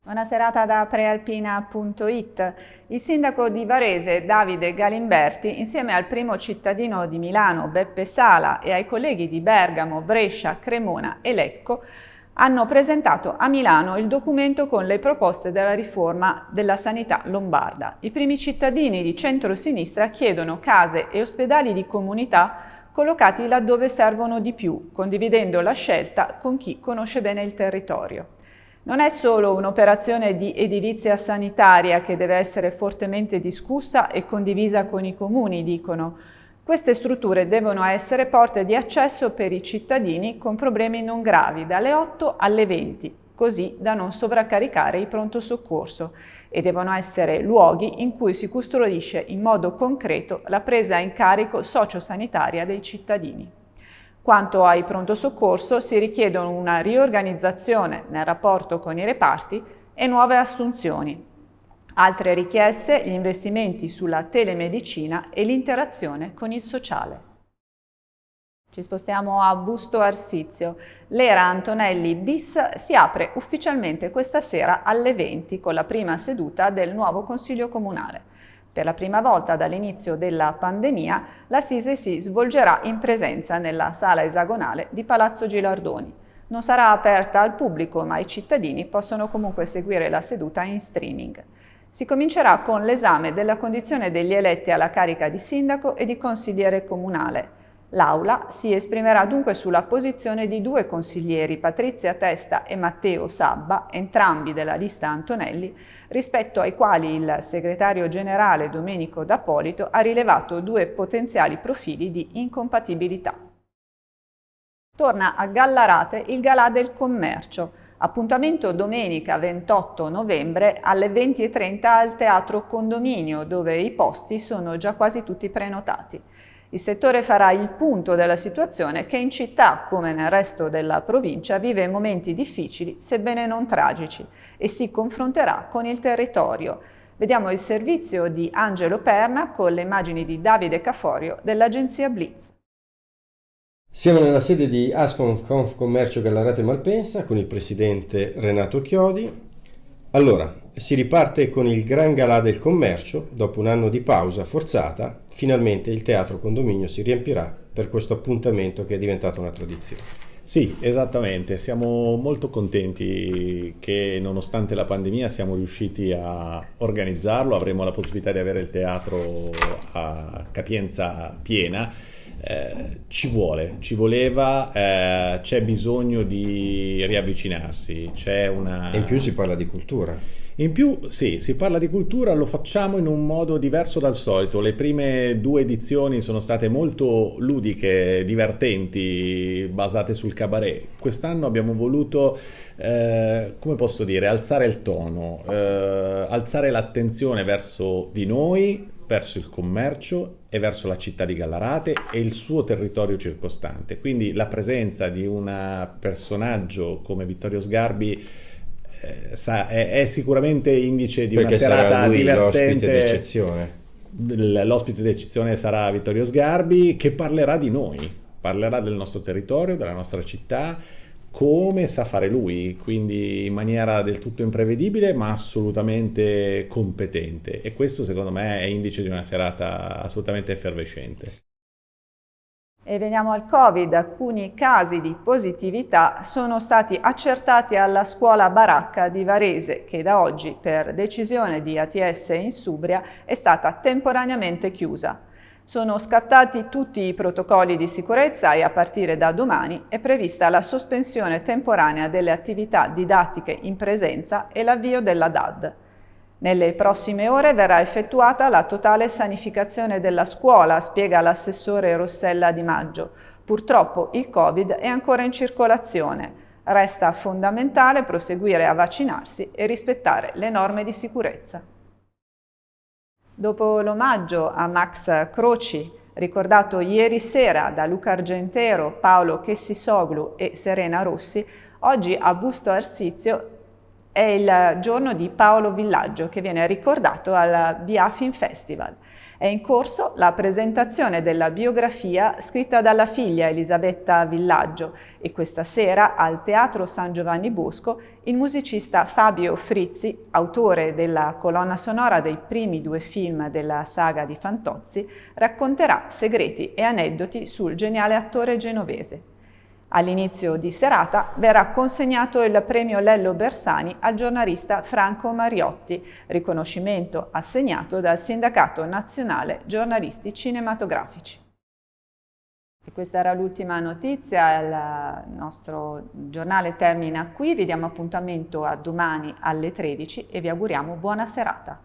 Buona serata da prealpina.it. Il sindaco di Varese, Davide Galimberti, insieme al primo cittadino di Milano, Beppe Sala, e ai colleghi di Bergamo, Brescia, Cremona e Lecco, hanno presentato a Milano il documento con le proposte della riforma della sanità lombarda. I primi cittadini di centro-sinistra chiedono case e ospedali di comunità collocati laddove servono di più, condividendo la scelta con chi conosce bene il territorio. Non è solo un'operazione di edilizia sanitaria che deve essere fortemente discussa e condivisa con i comuni, dicono. Queste strutture devono essere porte di accesso per i cittadini con problemi non gravi, dalle 8 alle 20, così da non sovraccaricare il pronto soccorso, e devono essere luoghi in cui si custodisce in modo concreto la presa in carico sociosanitaria dei cittadini. Quanto ai pronto soccorso, si richiedono una riorganizzazione nel rapporto con i reparti e nuove assunzioni. Altre richieste, gli investimenti sulla telemedicina e l'interazione con il sociale. Ci spostiamo a Busto Arsizio. L'era Antonelli bis si apre ufficialmente questa sera alle 20 con la prima seduta del nuovo Consiglio Comunale. Per la prima volta dall'inizio della pandemia, l'assise si svolgerà in presenza nella sala esagonale di Palazzo Gilardoni. Non sarà aperta al pubblico, ma i cittadini possono comunque seguire la seduta in streaming. Si comincerà con l'esame della condizione degli eletti alla carica di sindaco e di consigliere comunale. L'Aula si esprimerà dunque sulla posizione di due consiglieri, Patrizia Testa e Matteo Sabba, entrambi della lista Antonelli, rispetto ai quali il segretario generale Domenico D'Appolito ha rilevato due potenziali profili di incompatibilità. Torna a Gallarate il Galà del Commercio. Appuntamento domenica 28 novembre alle 20:30 al Teatro Condominio, dove i posti sono già quasi tutti prenotati. Il settore farà il punto della situazione che in città, come nel resto della provincia, vive momenti difficili, sebbene non tragici, e si confronterà con il territorio. Vediamo il servizio di Angelo Perna con le immagini di Davide Caforio dell'agenzia Blitz. Siamo nella sede di Ascom Confcommercio Gallarate Malpensa con il presidente Renato Chiodi. Allora, si riparte con il Gran Galà del Commercio. Dopo un anno di pausa forzata, finalmente il Teatro Condominio si riempirà per questo appuntamento che è diventato una tradizione. Sì, esattamente. Siamo molto contenti che nonostante la pandemia siamo riusciti a organizzarlo. Avremo la possibilità di avere il teatro a capienza piena. Ci voleva, c'è bisogno di riavvicinarsi, E in più si parla di cultura. In più, sì, si parla di cultura, lo facciamo in un modo diverso dal solito. Le prime due edizioni sono state molto ludiche, divertenti, basate sul cabaret. Quest'anno abbiamo voluto, come posso dire, alzare il tono, alzare l'attenzione verso di noi, verso il commercio e verso la città di Gallarate e il suo territorio circostante. Quindi la presenza di un personaggio come Vittorio Sgarbi è sicuramente indice di Perché una serata sarà lui divertente. l'ospite d'eccezione. L'ospite d'eccezione sarà Vittorio Sgarbi, che parlerà di noi, parlerà del nostro territorio, della nostra città, come sa fare lui, quindi in maniera del tutto imprevedibile ma assolutamente competente, e questo secondo me è indice di una serata assolutamente effervescente. E veniamo al Covid. Alcuni casi di positività sono stati accertati alla scuola Baracca di Varese, che da oggi, per decisione di ATS Insubria, è stata temporaneamente chiusa. Sono scattati tutti i protocolli di sicurezza e a partire da domani è prevista la sospensione temporanea delle attività didattiche in presenza e l'avvio della DAD. Nelle prossime ore verrà effettuata la totale sanificazione della scuola, spiega l'assessore Rossella Di Maggio. Purtroppo il Covid è ancora in circolazione. Resta fondamentale proseguire a vaccinarsi e rispettare le norme di sicurezza. Dopo l'omaggio a Max Croci, ricordato ieri sera da Luca Argentero, Paolo Chessisoglu e Serena Rossi, oggi a Busto Arsizio è il giorno di Paolo Villaggio, che viene ricordato al BA Film Festival. È in corso la presentazione della biografia scritta dalla figlia Elisabetta Villaggio e questa sera al Teatro San Giovanni Bosco il musicista Fabio Frizzi, autore della colonna sonora dei primi 2 film della saga di Fantozzi, racconterà segreti e aneddoti sul geniale attore genovese. All'inizio di serata verrà consegnato il premio Lello Bersani al giornalista Franco Mariotti, riconoscimento assegnato dal Sindacato Nazionale Giornalisti Cinematografici. E questa era l'ultima notizia, il nostro giornale termina qui, vi diamo appuntamento a domani alle 13 e vi auguriamo buona serata.